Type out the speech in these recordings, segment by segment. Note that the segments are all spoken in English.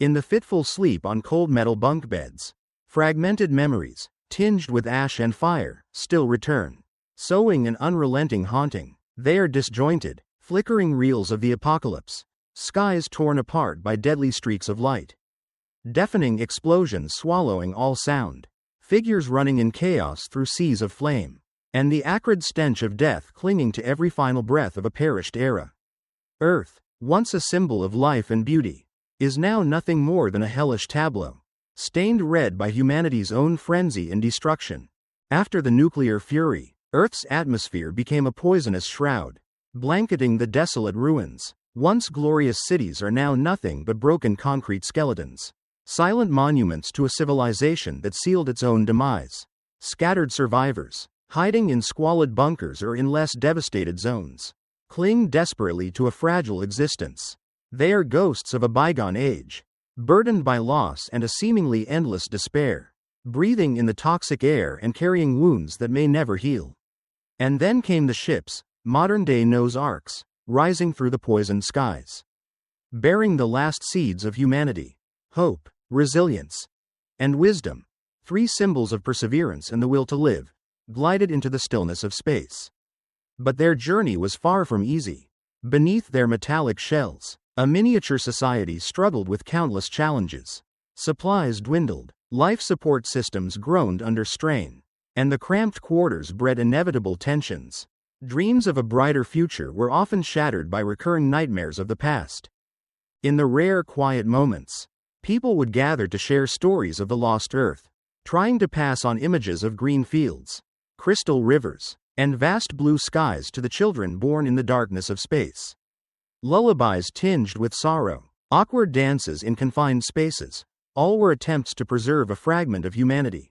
In the fitful sleep on cold metal bunk beds, fragmented memories, tinged with ash and fire, still return. Sowing an unrelenting haunting. They are disjointed, flickering reels of the apocalypse. Skies torn apart by deadly streaks of light. Deafening explosions swallowing all sound. Figures running in chaos through seas of flame. And the acrid stench of death clinging to every final breath of a perished era. Earth, once a symbol of life and beauty, is now nothing more than a hellish tableau, stained red by humanity's own frenzy and destruction. After the nuclear fury, Earth's atmosphere became a poisonous shroud, blanketing the desolate ruins. Once glorious cities are now nothing but broken concrete skeletons. Silent monuments to a civilization that sealed its own demise. Scattered survivors, hiding in squalid bunkers or in less devastated zones, cling desperately to a fragile existence. They are ghosts of a bygone age, burdened by loss and a seemingly endless despair, breathing in the toxic air and carrying wounds that may never heal. And then came the ships, modern-day Noah's Arks, rising through the poisoned skies, bearing the last seeds of humanity, hope, resilience, and wisdom, three symbols of perseverance and the will to live, glided into the stillness of space. But their journey was far from easy. Beneath their metallic shells, a miniature society struggled with countless challenges. Supplies dwindled, life support systems groaned under strain, and the cramped quarters bred inevitable tensions. Dreams of a brighter future were often shattered by recurring nightmares of the past. In the rare quiet moments, people would gather to share stories of the lost earth, trying to pass on images of green fields, crystal rivers, and vast blue skies to the children born in the darkness of space. Lullabies tinged with sorrow, awkward dances in confined spaces, all were attempts to preserve a fragment of humanity.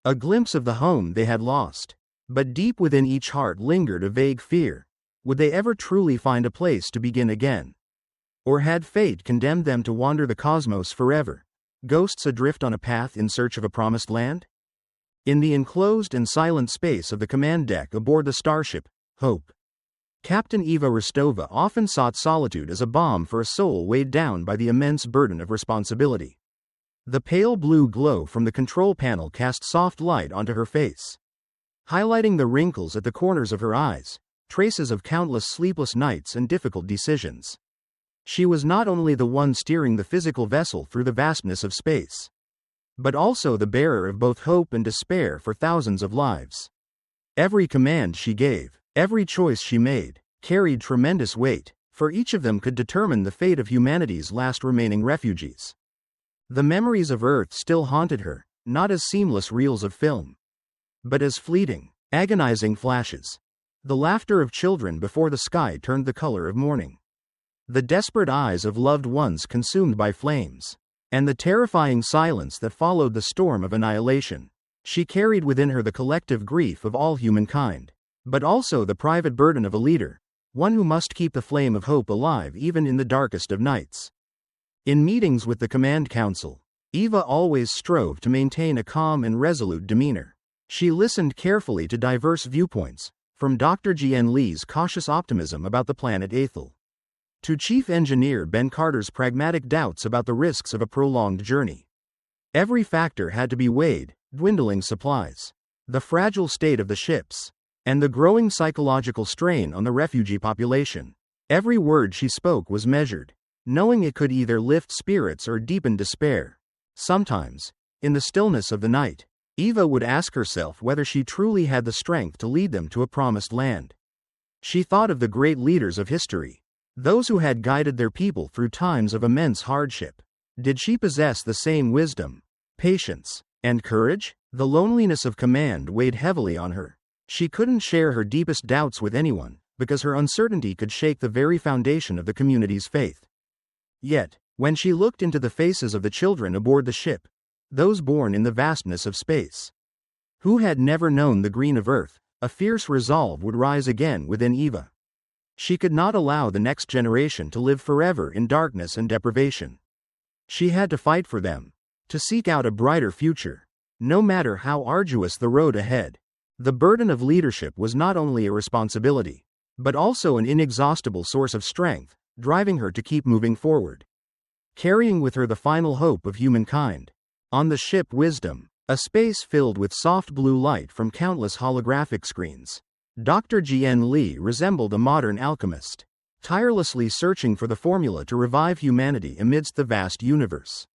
A glimpse of the home they had lost. But deep within each heart lingered a vague fear. Would they ever truly find a place to begin again? Or had fate condemned them to wander the cosmos forever, ghosts adrift on a path in search of a promised land? In the enclosed and silent space of the command deck aboard the starship, Hope, Captain Eva Rostova often sought solitude as a balm for a soul weighed down by the immense burden of responsibility. The pale blue glow from the control panel cast soft light onto her face, highlighting the wrinkles at the corners of her eyes, traces of countless sleepless nights and difficult decisions. She was not only the one steering the physical vessel through the vastness of space, but also the bearer of both hope and despair for thousands of lives. Every command she gave, every choice she made, carried tremendous weight, for each of them could determine the fate of humanity's last remaining refugees. The memories of Earth still haunted her, not as seamless reels of film, but as fleeting, agonizing flashes. The laughter of children before the sky turned the color of morning. The desperate eyes of loved ones consumed by flames, and the terrifying silence that followed the storm of annihilation. She carried within her the collective grief of all humankind, but also the private burden of a leader, one who must keep the flame of hope alive even in the darkest of nights. In meetings with the Command Council, Eva always strove to maintain a calm and resolute demeanor. She listened carefully to diverse viewpoints, from Dr. G.N. Lee's cautious optimism about the planet Aethel, to Chief Engineer Ben Carter's pragmatic doubts about the risks of a prolonged journey. Every factor had to be weighed: dwindling supplies, the fragile state of the ships, and the growing psychological strain on the refugee population. Every word she spoke was measured, knowing it could either lift spirits or deepen despair. Sometimes, in the stillness of the night, Eva would ask herself whether she truly had the strength to lead them to a promised land. She thought of the great leaders of history, those who had guided their people through times of immense hardship. Did she possess the same wisdom, patience, and courage? The loneliness of command weighed heavily on her. She couldn't share her deepest doubts with anyone, because her uncertainty could shake the very foundation of the community's faith. Yet, when she looked into the faces of the children aboard the ship, those born in the vastness of space, who had never known the green of earth, a fierce resolve would rise again within Eva. She could not allow the next generation to live forever in darkness and deprivation. She had to fight for them, to seek out a brighter future, no matter how arduous the road ahead. The burden of leadership was not only a responsibility, but also an inexhaustible source of strength, driving her to keep moving forward. carrying with her the final hope of humankind. On the ship Wisdom, a space filled with soft blue light from countless holographic screens, Dr. Jian Li resembled a modern alchemist, tirelessly searching for the formula to revive humanity amidst the vast universe.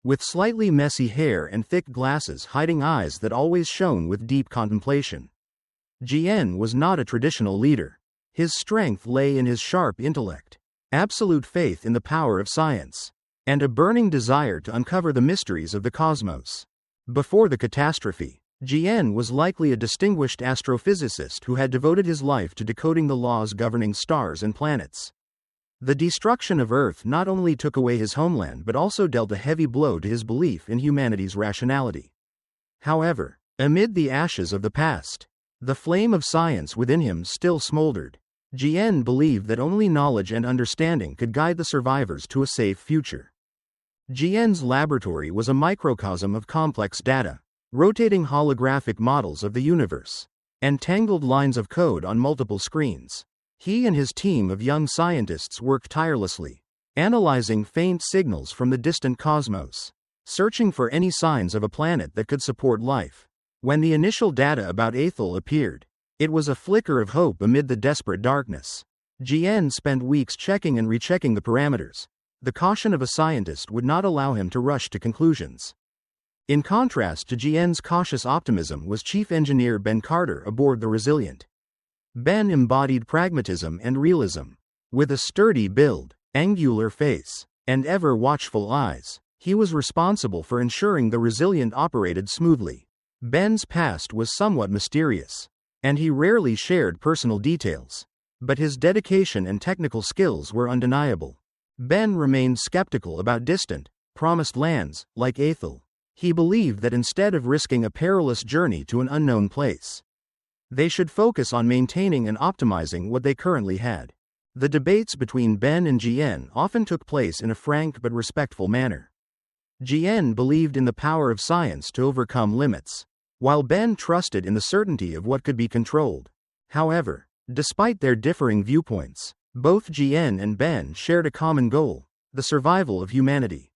With slightly messy hair and thick glasses hiding eyes that always shone with deep contemplation, Jian was not a traditional leader. His strength lay in his sharp intellect, absolute faith in the power of science, and a burning desire to uncover the mysteries of the cosmos. Before the catastrophe, Jian was likely a distinguished astrophysicist who had devoted his life to decoding the laws governing stars and planets. The destruction of Earth not only took away his homeland but also dealt a heavy blow to his belief in humanity's rationality. However, amid the ashes of the past, the flame of science within him still smoldered. Jian believed that only knowledge and understanding could guide the survivors to a safe future. Jian's laboratory was a microcosm of complex data, rotating holographic models of the universe, and tangled lines of code on multiple screens. He and his team of young scientists worked tirelessly, analyzing faint signals from the distant cosmos, searching for any signs of a planet that could support life. When the initial data about Aethel appeared, it was a flicker of hope amid the desperate darkness. Jian spent weeks checking and rechecking the parameters. The caution of a scientist would not allow him to rush to conclusions. In contrast to Jian's cautious optimism was Chief Engineer Ben Carter aboard the Resilient. Ben embodied pragmatism and realism. With a sturdy build, angular face, and ever watchful eyes, he was responsible for ensuring the Resilient operated smoothly. Ben's past was somewhat mysterious, and he rarely shared personal details, but his dedication and technical skills were undeniable. Ben remained skeptical about distant, promised lands, like Aethel. He believed that instead of risking a perilous journey to an unknown place, they should focus on maintaining and optimizing what they currently had. The debates between Ben and Jian often took place in a frank but respectful manner. Jian believed in the power of science to overcome limits, while Ben trusted in the certainty of what could be controlled. However, despite their differing viewpoints, both Jian and Ben shared a common goal: the survival of humanity.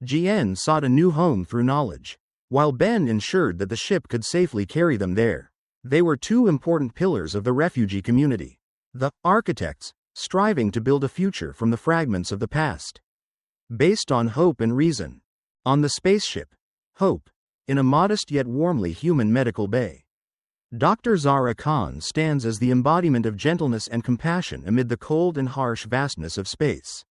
Jian sought a new home through knowledge, while Ben ensured that the ship could safely carry them there. They were two important pillars of the refugee community. The architects, striving to build a future from the fragments of the past, based on hope and reason. On the spaceship, Hope, in a modest yet warmly human medical bay, Dr. Zara Khan stands as the embodiment of gentleness and compassion amid the cold and harsh vastness of space.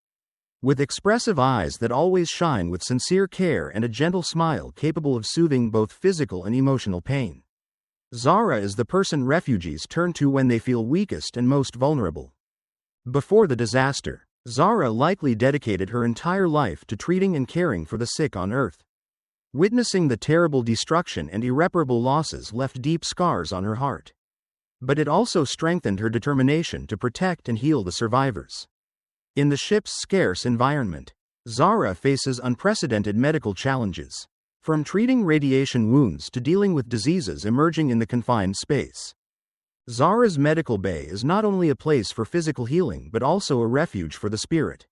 With expressive eyes that always shine with sincere care and a gentle smile capable of soothing both physical and emotional pain, Zara is the person refugees turn to when they feel weakest and most vulnerable. Before the disaster, Zara likely dedicated her entire life to treating and caring for the sick on Earth. Witnessing the terrible destruction and irreparable losses left deep scars on her heart. But it also strengthened her determination to protect and heal the survivors. In the ship's scarce environment, Zara faces unprecedented medical challenges, from treating radiation wounds to dealing with diseases emerging in the confined space. Zara's medical bay is not only a place for physical healing but also a refuge for the spirit.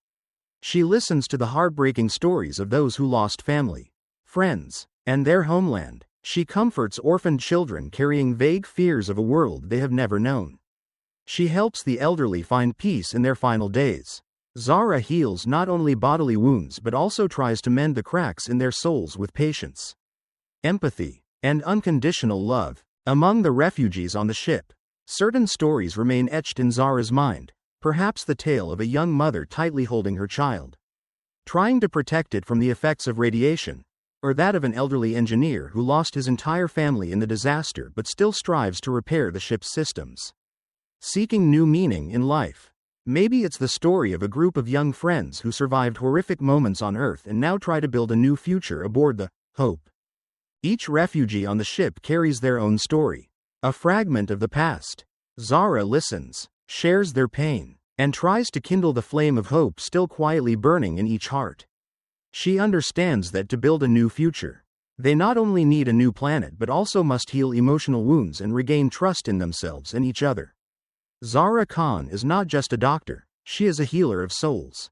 She listens to the heartbreaking stories of those who lost family, friends, and their homeland. She comforts orphaned children carrying vague fears of a world they have never known. She helps the elderly find peace in their final days. Zara heals not only bodily wounds but also tries to mend the cracks in their souls with patience, empathy, and unconditional love. Among the refugees on the ship, certain stories remain etched in Zara's mind, perhaps the tale of a young mother tightly holding her child, trying to protect it from the effects of radiation, or that of an elderly engineer who lost his entire family in the disaster but still strives to repair the ship's systems, seeking new meaning in life. Maybe it's the story of a group of young friends who survived horrific moments on Earth and now try to build a new future aboard the Hope. Each refugee on the ship carries their own story, a fragment of the past. Zara listens, shares their pain, and tries to kindle the flame of hope still quietly burning in each heart. She understands that to build a new future, they not only need a new planet but also must heal emotional wounds and regain trust in themselves and each other. Zara Khan is not just a doctor, she is a healer of souls.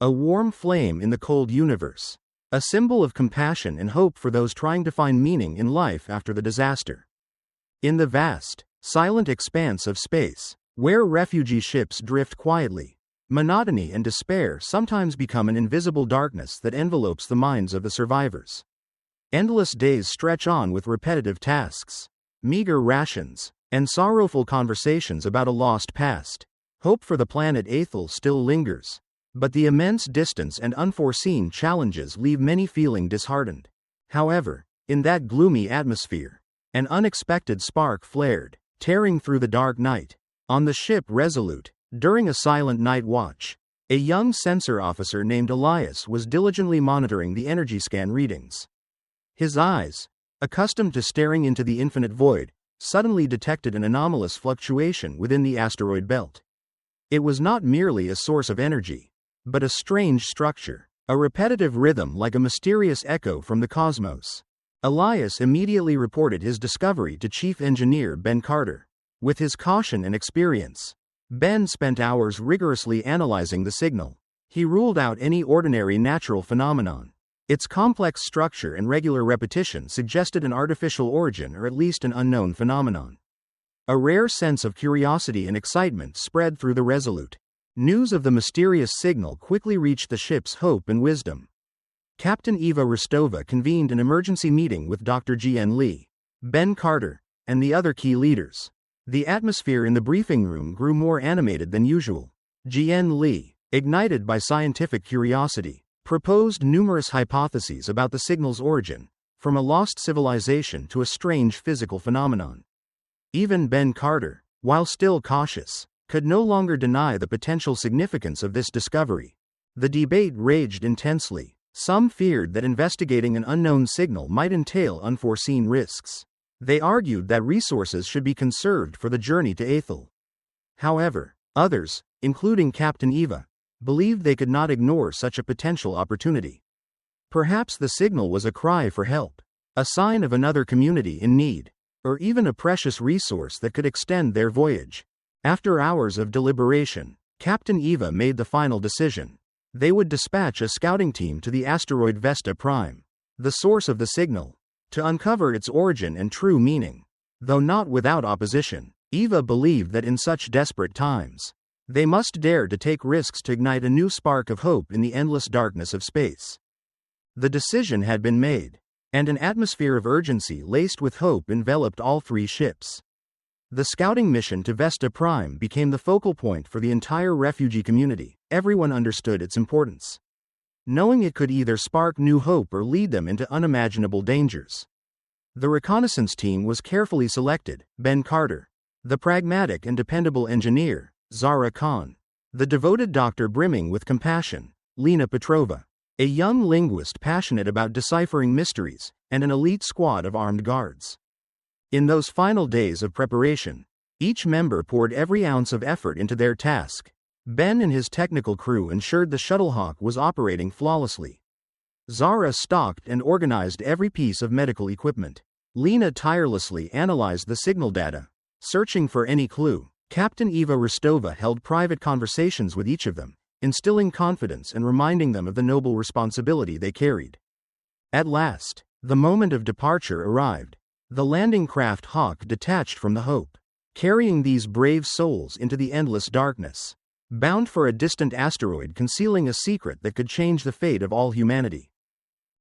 a warm flame in the cold universe, a symbol of compassion and hope for those trying to find meaning in life after the disaster. In the vast, silent expanse of space, where refugee ships drift quietly, monotony and despair sometimes become an invisible darkness that envelopes the minds of the survivors. Endless days stretch on with repetitive tasks, meager rations, and sorrowful conversations about a lost past. Hope for the planet Aethel still lingers, but the immense distance and unforeseen challenges leave many feeling disheartened. However, in that gloomy atmosphere, an unexpected spark flared, tearing through the dark night. On the ship Resolute, during a silent night watch, a young sensor officer named Elias was diligently monitoring the energy scan readings. His eyes, accustomed to staring into the infinite void, suddenly detected an anomalous fluctuation within the asteroid belt. It was not merely a source of energy, but a strange structure, a repetitive rhythm like a mysterious echo from the cosmos. Elias immediately reported his discovery to Chief Engineer Ben Carter. With his caution and experience, Ben spent hours rigorously analyzing the signal. He ruled out any ordinary natural phenomenon. Its complex structure and regular repetition suggested an artificial origin or at least an unknown phenomenon. A rare sense of curiosity and excitement spread through the Resolute. News of the mysterious signal quickly reached the ship's Hope and Wisdom. Captain Eva Rostova convened an emergency meeting with Dr. G.N. Lee, Ben Carter, and the other key leaders. The atmosphere in the briefing room grew more animated than usual. G.N. Lee, ignited by scientific curiosity, proposed numerous hypotheses about the signal's origin, from a lost civilization to a strange physical phenomenon. Even Ben Carter, while still cautious, could no longer deny the potential significance of this discovery. The debate raged intensely. Some feared that investigating an unknown signal might entail unforeseen risks. They argued that resources should be conserved for the journey to Aethel. However, others, including Captain Eva, believed they could not ignore such a potential opportunity. Perhaps the signal was a cry for help, a sign of another community in need, or even a precious resource that could extend their voyage. After hours of deliberation, Captain Eva made the final decision. They would dispatch a scouting team to the asteroid Vesta Prime, the source of the signal, to uncover its origin and true meaning. Though not without opposition, Eva believed that in such desperate times, they must dare to take risks to ignite a new spark of hope in the endless darkness of space. The decision had been made, and an atmosphere of urgency laced with hope enveloped all three ships. The scouting mission to Vesta Prime became the focal point for the entire refugee community. Everyone understood its importance, knowing it could either spark new hope or lead them into unimaginable dangers. The reconnaissance team was carefully selected: Ben Carter, the pragmatic and dependable engineer, Zara Khan, the devoted doctor brimming with compassion, Lena Petrova, a young linguist passionate about deciphering mysteries, and an elite squad of armed guards. In those final days of preparation, each member poured every ounce of effort into their task. Ben and his technical crew ensured the Shuttlehawk was operating flawlessly. Zara stocked and organized every piece of medical equipment. Lena tirelessly analyzed the signal data, searching for any clue. Captain Eva Rostova held private conversations with each of them, instilling confidence and reminding them of the noble responsibility they carried. At last, the moment of departure arrived. The landing craft Hawk detached from the Hope, carrying these brave souls into the endless darkness, bound for a distant asteroid concealing a secret that could change the fate of all humanity.